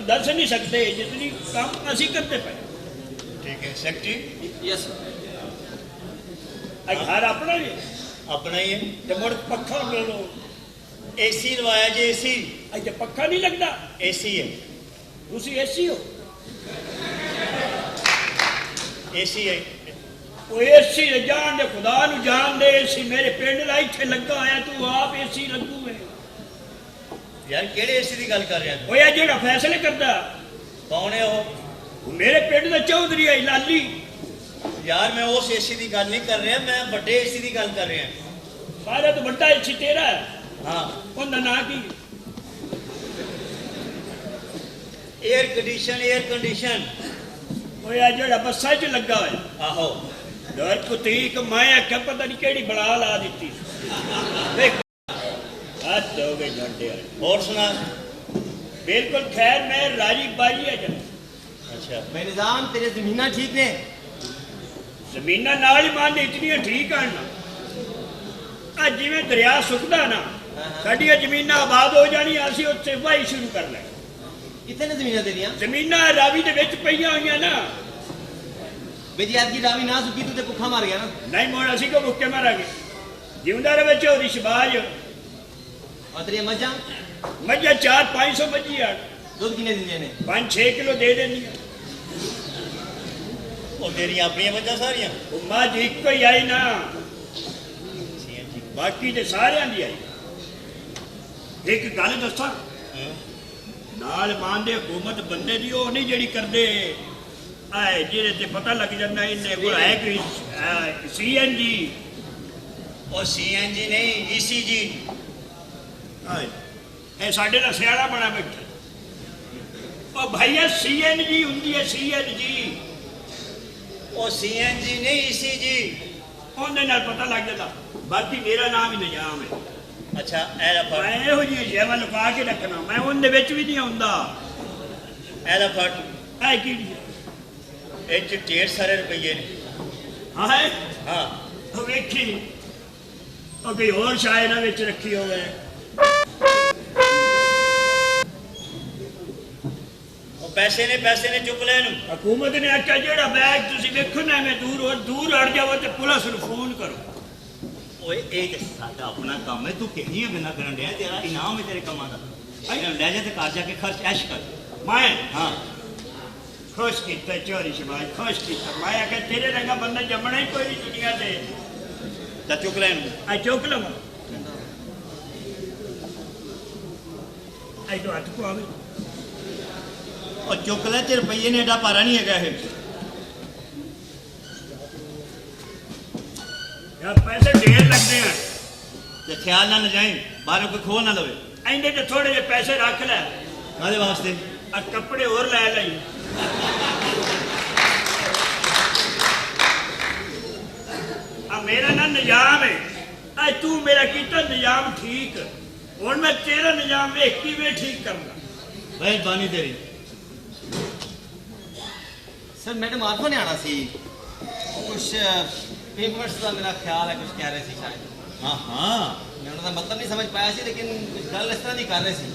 दस नहीं सकते जितनी काम असी करते पे। ठीक है सेक्रेटरी। यस घर अपना ही अपना ही है। तो मुड़ पखा ले लो। एसी लवाया जी एसी। अजे पखा नहीं लगता। एसी है। तुसी एसी हो। एसी है। वो एसी जान दे खुदा नु जान दे एसी मेरे पिंड दा इत्थे लगा होया तू आप एसी लगू है यार केड़े एसी दी गल कर रहे हैं? ओ यार जेड़ा फैसले करदा कौन है वो? मेरे पिंड दा चौधरी है लाली। यार मैं उस एसी की गल नहीं कर रहा, मैं बड़े एसी की गल कर रहा। सारा तो बड़ा एसी तेरा है। हाँ उनका ना की एयर कंडीशन। एयर कंडीशन वो यार जेड़ा बसा च लगा है। आहो डर कुतीक मैं आख्या पता नहीं केड़ी बड़ा ला दी। हद हो गए झंडे। और सुना। बिल्कुल खैर मैं राजी बाजी है जन। अच्छा मैं निजाम तेरे जमीना ठीक ने? जमीना नाल ही मान इतनी ठीक है ना जिमें दरिया सुकदा ना साडियां जमीना आबाद हो जानी असी उत्थे वाही शुरू कर ले। कितने जमीना तेरिया? जमीना रावी दे विच पईयां होईयां ना। बेजी आपकी रावी ना सुकी तू ते भुखा मर गया ना? नहीं मोड़ असी को भुक्के मारांगे जिंदा रहे चौधरी शबाज। और तेरी मजा मझा 400-500 मझी आ। दूध किने दिंदे ने? 5-6 किलो दे देनी। और तेरी अपनी वजह सारियां मझ एक ही आई ना बाकी तो सारियां दी आई। एक गल दसा नाल मान दे हुकूमत बंदे दी ओ नहीं जेड़ी करदे आए जेरे ते पता लग जांदा इन्ने कोल है कोई सीएनजी। और सीएनजी नहीं ईसीजी। आए ए साडे दा सियाड़ा बना बैठा ओ भैया सीएनजी हुंदी है सीएनजी। और सीएनजी नहीं ईसीजी। ਉਹਦੇ ਨਾਲ ਪਤਾ ਲੱਗ ਜਾਂਦਾ। ਬਾਕੀ ਮੇਰਾ ਨਾਮ ਹੀ ਨਿਜ਼ਾਮ ਹੈ। अच्छा ऐला फट। मैं ਇਹੋ ਜਿਹੀ ਸ਼ੈਵਾਂ ਲੁਕਾ ਕੇ ਰੱਖਣਾ ਮੈਂ ਉਹਦੇ ਵਿੱਚ ਵੀ ਨਹੀਂ ਆਉਂਦਾ। ऐला फट ਐ ਕੀ ਇਹ ਚ ਢੇਰ ਸਾਰੇ ਰੁਪਏ ਨੇ। ਹਾਂ ਹੈ हाँ ਉਹ ਵੇਖੀ ਉਹ ਕੋਈ ਹੋਰ ਸ਼ਾਇਦ ਨਾ ਵਿੱਚ ਰੱਖੀ ਹੋਵੇ। पैसे ने चुक लेन। हुकूमत ने आख्या जेड़ा बैग तुसी वेखो ना मैं दूर हट जाओ तो पुलिस नूं फोन करो। ओए ये ते साडा अपना काम है, तू किहड़ियां गल्लां करन डया? तेरा इनाम है तेरे कमां दा। ले जा ते घर जाके खर्च ऐश कर। मैं हाँ खुश किया चोरी शबाज खुश किया। मैं आख्या तेरे रंगा बंदा जमना ही कोई नहीं दुनिया से। ता चुक लेन। आ चुक लव आई तो हथ को आवे और चुक ले ते रुपये ने एडा पारा नहीं है। यार पैसे ढेर लगते हैं ते ख्याल ना जाए बाहरों कोई खो ना लवे। इन्हें तो थोड़े जे पैसे रख ले। कादे वास्ते? आ कपड़े और लै लाई। आ मेरा ना निजाम है। आज तू मेरा कितना निजाम ठीक और मैं तेरा निजाम वेख किवें ठीक करना। मेहरबानी तेरी। सर मैडम आरफा ने आना सी कुछ पेपर्स का मेरा ख्याल है कुछ कह रहे थे शायद। हाँ हाँ मैं उनका मतलब नहीं समझ पाया सी लेकिन कुछ गल इस तरह की कर रहे सी।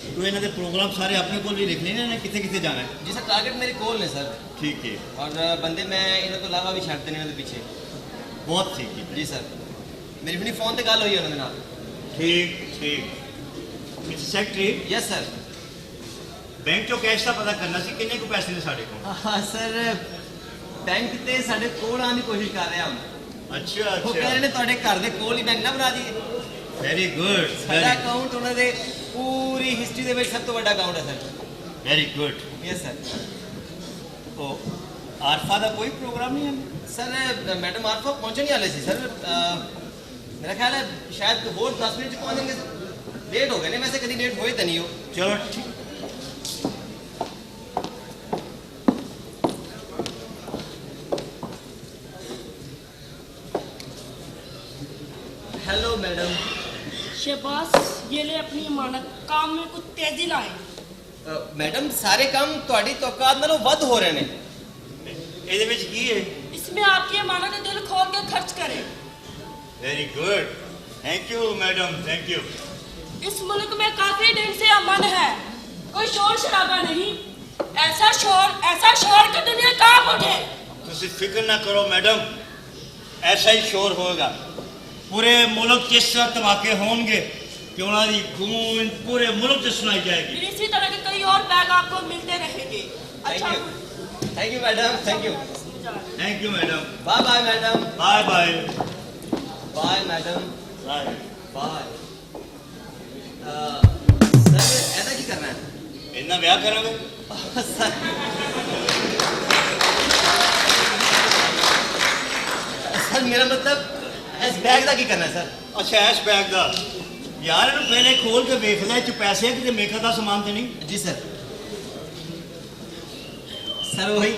तू इन्होंने प्रोग्राम सारे अपने को भी लिख लेने कितने कितने जाना है? जी सर टारगेट मेरे कोल ने सर। ठीक है। और बंदे मैं इन्हों तो अलावा भी छड़ते ने पीछे। बहुत ठीक है जी सर मेरी अपनी फोन से गल हुई उन्होंने नाल। ठीक ठीक। Mister secretary. Yes sir bank चो कैश का पता करना सी किन्ने को पैसे ने साढ़े को? हाँ सर बैंक ते साढ़े कोल आने की कोशिश कर रहे हैं हम। अच्छा वो कह रहे ने तुहाडे घर दे कोल ही बैंक ना बना दिए। Very good. साडा अकाउंट उन्हों दे पूरी हिस्ट्री दे विच सब तो बड़ा अकाउंट है sir. Very good. Yes sir. तो आरफा का कोई प्रोग्राम नहीं है? सर मैडम आरफा पहुंचने ही वाले सी सर। मेरा ख्याल है शायद और 10 मिनट पहुंच जाएंगे। लेट हो गए ने वैसे कभी लेट हुए तो नहीं हो। चलो ठीक। Hello madam. शहबाज ये ले अपनी अमानत काम में कुछ तेजी लाए। मैडम सारे काम ਤੁਹਾਡੀ ਤੌਕਾਤ ਨਾਲੋਂ ਵੱਧ ਹੋ ਰਹੇ ਨੇ। ਇਹਦੇ ਵਿੱਚ ਕੀ ਹੈ? इसमें आपकी अमानत दिल खोल के खर्च करें। Very good. Thank you madam thank you. इस मुल्क में काफी दिन से अमन है कोई शोर शराबा नहीं। ऐसा शोर कि दुनिया कांप उठे। तुसी फिक्र ना करो मैडम, ऐसा ही शोर होगा। पूरे मुल्क च इस तरह धमाके होंगे कि उन्होंने गूंज पूरे मुल्क से सुनाई जाएगी। फिर इसी तरह के कई और बैग आपको मिलते रहेंगे। अच्छा, thank you madam, thank you. Thank you madam. Bye bye madam. Bye bye. Bye madam. Bye bye. Sir ऐसा की करना है? इतना ब्याह करेंगे सर सर मेरा मतलब इस बैग का की करना है सर? अच्छा ऐश बैग का यार, ਇਹਨੂੰ पहले खोल के वेख ले च पैसे है कि मेकअप का सामान तो नहीं? जी सर। सर वही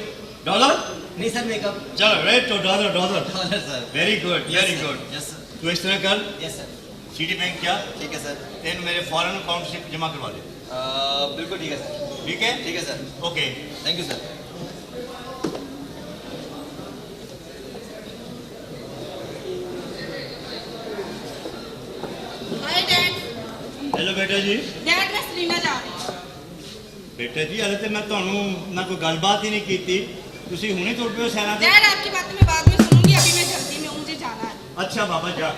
डॉलर नहीं सर, मेकअप। चलो रेट तो dollar dollar. Dollar sir. Very good very good. Yes sir. तू इस तरह कर, यस सर। सिटी बैंक क्या ठीक है सर। तेन मेरे फॉरेन अकाउंट से जमा करवा दे। बिल्कुल ठीक है सर। ठीक है ठीक है sir. Okay. Thank you sir. Hi dad. Hello बेटा जी। डैड मैं सरीना जा रही हूँ। बेटा जी हले तो मैं ਤੁਹਾਨੂੰ ना कोई गलबात ही नहीं की थी, तुसी हुणे तुर पे हो सैना ते। डैड आपकी बातें मैं बाद में सुनूंगी, अभी मैं जल्दी में हूँ, मुझे जाना है। अच्छा बाबा जा।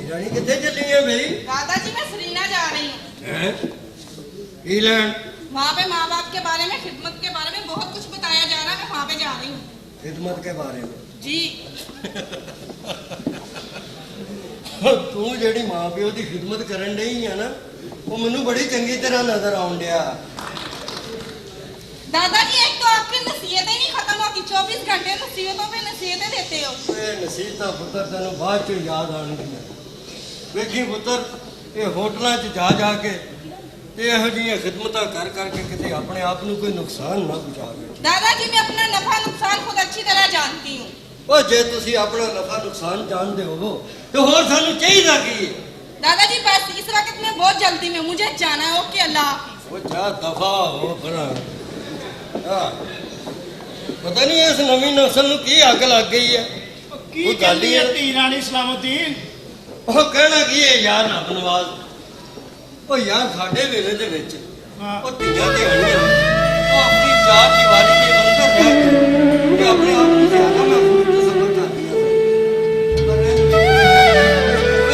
रानी कितने चली है भाई? दादाजी मैं सरीना जा रही हूँ। हैं? इंग्लैंड वहाँ पे माँ बाप के बारे में, खिदमत के बारे में बहुत कुछ बताया जा रहा है, मैं वहाँ पे जा रही हूँ। खिदमत के बारे में जी। तू जेड़ी मां प्यो की खिदमत करन डई है ना, वो मैनू बड़ी चंगी तरह नजर आउन डिया। दादाजी एक तो आपकी नसीहतें नहीं खत्म होती, 24 घंटे नसीहतों पे नसीहतें देते हो। ये नसीहतां पुत्र तेन बाद च याद आउणगियां। वेखी पुत्र, ये होटलों च जा जा के ते इहो जिहियां खिदमतां कर करके किते अपने आप नू कोई नुकसान ना पहुंचावे। दादाजी मैं अपना नफा नुकसान खुद अच्छी तरह जानती हूँ। ਉਹ ਜੇ ਤੁਸੀਂ ਆਪਣਾ ਨਫਾ ਨੁਕਸਾਨ ਜਾਣਦੇ ਹੋ ਤੇ ਹੋਰ ਸਾਨੂੰ ਚਾਹੀਦਾ ਕੀ ਹੈ? दादाजी बस इस वक्त मैं बहुत जल्दी में, मुझे जाना है। ओके, अल्लाह हाफिज। ਉਹ ਜਾ ਦਫਾ ਹੋ ਭਰਾ। ਪਤਾ ਨਹੀਂ ਇਸ ਨਵੀਂ ਨਸਲ ਨੂੰ ਕੀ ਅੱਗ ਲੱਗ ਗਈ ਹੈ। ਕੀ ਉਹ ਗੱਲ ਹੀ ਕਹਿੰਦੀ ਹੈ ਹੈ। ਧੀ ਰਾਣੀ ਸਲਾਮੁਦੀਨ? ਉਹ ਕਹਿਣਾ ਕੀ ਹੈ ਯਾਰ ਰੱਬ ਨਵਾਜ਼। ਉਹ ਯਾਰ ਸਾਡੇ ਵੇਲੇ ਦੇ ਵਿੱਚ ਹਾਂ। ਉਹ ਧੀਆਂ ਤੇ ਆਣੀਆਂ ਉਹ ਆਪਣੀ ਚਾਰ ਦੀਵਾਰੀ ਦੇ ਅੰਦਰ ਰਹਿ ਕੇ ਤੇ ਆਪਣੇ ਆਪ ਨੂੰ ਜ਼ਿਆਦਾ ਮਹਿਫੂਜ਼ ਤਸੱਵਰ ਕਰਦੀਆਂ ਸਨ। ਪਰ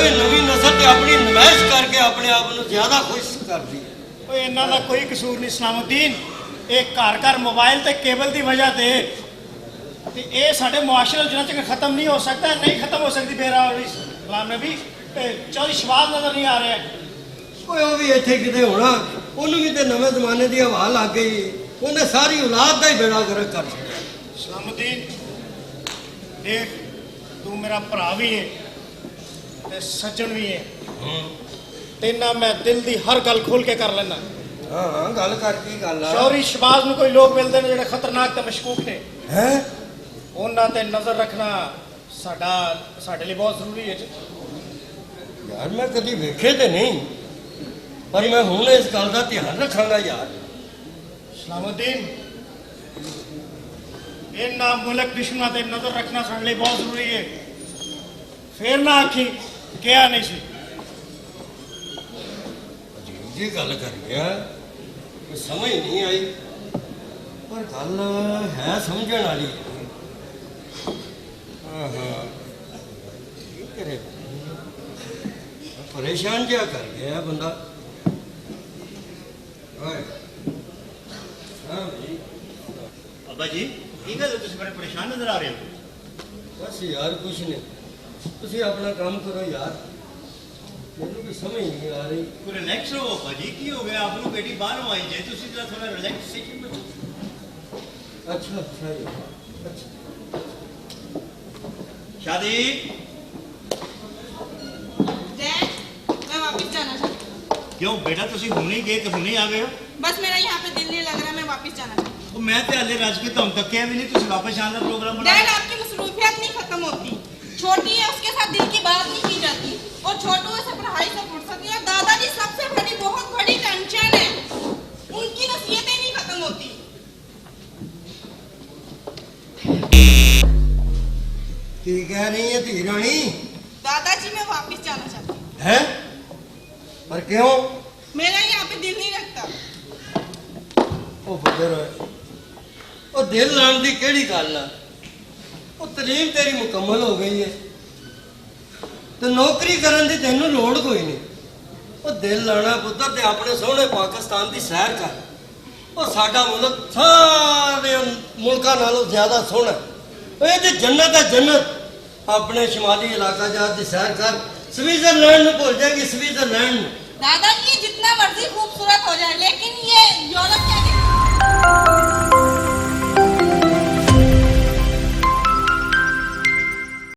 ਇਹ ਨਵੀਂ ਨਸਲ ਤੇ ਆਪਣੀ ਨਮਾਇਸ਼ ਕਰਕੇ ਆਪਣੇ ਆਪ ਨੂੰ ਜ਼ਿਆਦਾ ਖੁਸ਼ ਕਰਦੀ ਹੈ। ਓਏ ਇਹਨਾਂ ਦਾ ਕੋਈ ਕਸੂਰ ਨਹੀਂ ਸਲਾਮੁਦੀਨ, ਇਹ ਘਰ ਘਰ ਮੋਬਾਈਲ ਤੇ ਕੇਬਲ ਦੀ ਵਜ੍ਹਾ ਤੇ ਇਹ ਸਾਡੇ ਮੁਆਸ਼ਰੇ ਜਿੰਨਾ ਚਿਰ ਖਤਮ ਨਹੀਂ ਹੋ ਸਕਦਾ, ਨਹੀਂ ਖਤਮ ਹੋ ਸਕਦੀ। ਫੇਰ ਸਲਾਮ ਨਬੀ ਚੌਧਰੀ ਸ਼ਬਾਜ਼ ਨਜ਼ਰ ਨਹੀਂ ਆ ਰਿਹਾ। ਓਏ ਉਹ ਵੀ ਇੱਥੇ ਕਿਤੇ ਹੋਣਾ, ਉਹਨੂੰ ਵੀ ਤੇ ਨਵੇਂ ਜ਼ਮਾਨੇ ਦੀ ਹਵਾ ਲੱਗ ਗਈ। ਉਹਨੇ ਸਾਰੀ ਔਲਾਦ ਦਾ ਹੀ ਬੇੜਾ ਗਰਕ ਕਰ ਛੱਡਿਆ। ਸਲਾਮੁਦੀਨ ਦੇਖ, ਤੂੰ ਮੇਰਾ ਭਰਾ ਵੀ ਹੈ ਤੇ ਸੱਜਣ ਵੀ ਹੈ, ਤੇ ਨਾ ਮੈਂ ਦਿਲ ਦੀ ਹਰ ਗੱਲ ਖੋਲ ਕੇ ਕਰ ਲੈਣਾ। ਹਾਂ ਹਾਂ ਗੱਲ ਕਰ ਕੀ ਗੱਲ ਆ? ਚੌਧਰੀ ਸ਼ਬਾਜ਼ ਨੂੰ ਕੋਈ ਲੋਕ ਮਿਲਦੇ ਨੇ ਜਿਹੜੇ ਖਤਰਨਾਕ ਤੇ ਮਸ਼ਕੂਕ ਨੇ, ਹੈ ਉਹਨਾਂ ਤੇ ਨਜ਼ਰ ਰੱਖਣਾ ਸਾਡੇ ਲਈ ਬਹੁਤ ਜ਼ਰੂਰੀ ਹੈ ਜੀ। ਯਾਰ ਮੈਂ ਕਦੀ ਵੇਖੇ ਤੇ ਨਹੀਂ, ਪਰ ਮੈਂ ਹੁਣ ਇਸ ਗੱਲ ਦਾ ਧਿਆਨ ਰੱਖਾਂਗਾ ਯਾਰ। ਸਲਾਮੁਦੀਨ ਇਹਨਾਂ ਮੁਲਕ ਦੁਸ਼ਮਣਾਂ ਤੇ ਨਜ਼ਰ ਰੱਖਣਾ ਸਾਡੇ ਲਈ ਬਹੁਤ ਜ਼ਰੂਰੀ ਹੈ। ਫੇਰ ਨਾ ਆਖੀ ਕਿਹਾ ਨਹੀਂ ਸੀ। ਅਜੀਬ ਜੀ ਗੱਲ ਕਰ ਗਿਆ, ਕੋਈ ਸਮਝ ਨਹੀਂ ਆਈ, ਪਰ ਗੱਲ ਹੈ ਸਮਝਣ ਵਾਲੀ। ਹਾਂ ਹਾਂ ਕੀ ਕਰੇ, ਪਰੇਸ਼ਾਨ ਜਿਹਾ ਕਰ ਗਿਆ ਬੰਦਾ। ਓਏ ਹਾਂ ਭਾਈ। अब्बा जी की गल है, तुसी बड़े परेशान नजर आ रहे हो। बस यार कुछ नहीं, ਤੁਸੀਂ ਆਪਣਾ ਕੰਮ ਕਰੋ ਯਾਰ, ਮੈਨੂੰ ਕੋਈ ਸਮਝ ਨਹੀਂ ਆ ਰਹੀ। कोई रिलैक्स रहो अब्बा जी, की हो गया आपको? बेटी बाहरों आई जाए, तुसी जरा थोड़ा रिलैक्स सेशन में। अच्छा अच्छा अच्छा शादी डैड मैं वापस जाना चाहती हूँ। क्यों बेटा, तुसी हुणे ही गए तो हुणे ही आ गए हो? बस मेरा यहाँ पे दिल नहीं लग रहा, मैं वापस जाना चाहती हूँ। वो मैं तो हले रज के तुम तक भी नहीं, तुसी वापस आने का प्रोग्राम बना। डैड आपकी मसरूफियत नहीं खत्म होती। छोटी है, उसके साथ दिल की बात नहीं की जाती, और छोटू से पढ़ाई से फुर्सत नहीं है। दादाजी सबसे बड़ी, बहुत बड़ी टेंशन है, उनकी नसीहतें नहीं खत्म होती। की कह रही है धी रानी? दादाजी मैं वापस जाना चाहती हूँ। है पर क्यों? मेरा यहाँ पे दिल नहीं लगता। ਉਹ ਫਕਰ ਉਹ ਦਿਲ ਲਾਉਣ ਦੀ ਕਿਹੜੀ ਗੱਲ ਆ? ਉਹ ਤਲੀਮ ਤੇਰੀ ਮੁਕੰਮਲ ਹੋ ਗਈ ਹੈ ਤੇ ਨੌਕਰੀ ਕਰਨ ਦੀ ਤੈਨੂੰ ਲੋੜ ਕੋਈ ਨਹੀਂ। ਉਹ ਦਿਲ ਲਾਣਾ ਪੁੱਤਰ ਤੇ ਆਪਣੇ ਸੋਹਣੇ ਪਾਕਿਸਤਾਨ ਦੀ ਸੈਰ ਕਰ। ਉਹ ਸਾਡਾ ਮੁਲਕ ਸਾਰੇ ਮੁਲਕਾਂ ਨਾਲੋਂ ਜ਼ਿਆਦਾ ਸੋਹਣਾ। ਇਹ ਤੇ ਜੰਨਤ ਹੈ ਜੰਨਤ। ਆਪਣੇ ਸ਼ਮਾਲੀ ਇਲਾਕਾ ਜਾਤ ਦੀ ਸੈਰ ਕਰ। स्विट्जरलैंड में भूल जाएगी, स्विट्जरलैंड में। दादाजी ये जितना मर्जी खूबसूरत हो जाए लेकिन ये यूरोप के